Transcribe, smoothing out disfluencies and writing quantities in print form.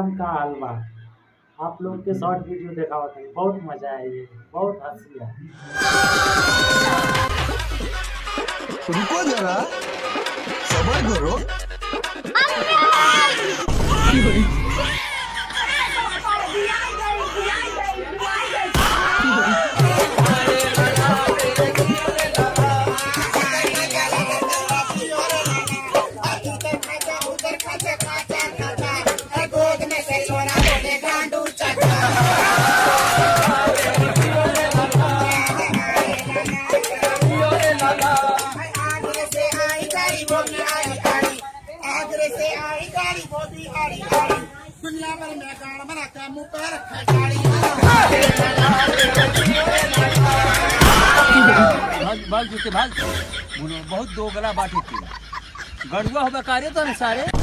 बादाम का हलवा। आप लोग के शॉर्ट वीडियो देखा होता है, बहुत मजा है, ये बहुत हंसी है। रुको जरा, सबर करो। दुनिया भर में गाना बना के मुंह पे रखा भाग जूते भाग, बहुत दो गला बाटी थी गड़ुआ हो कार्य तो सारे।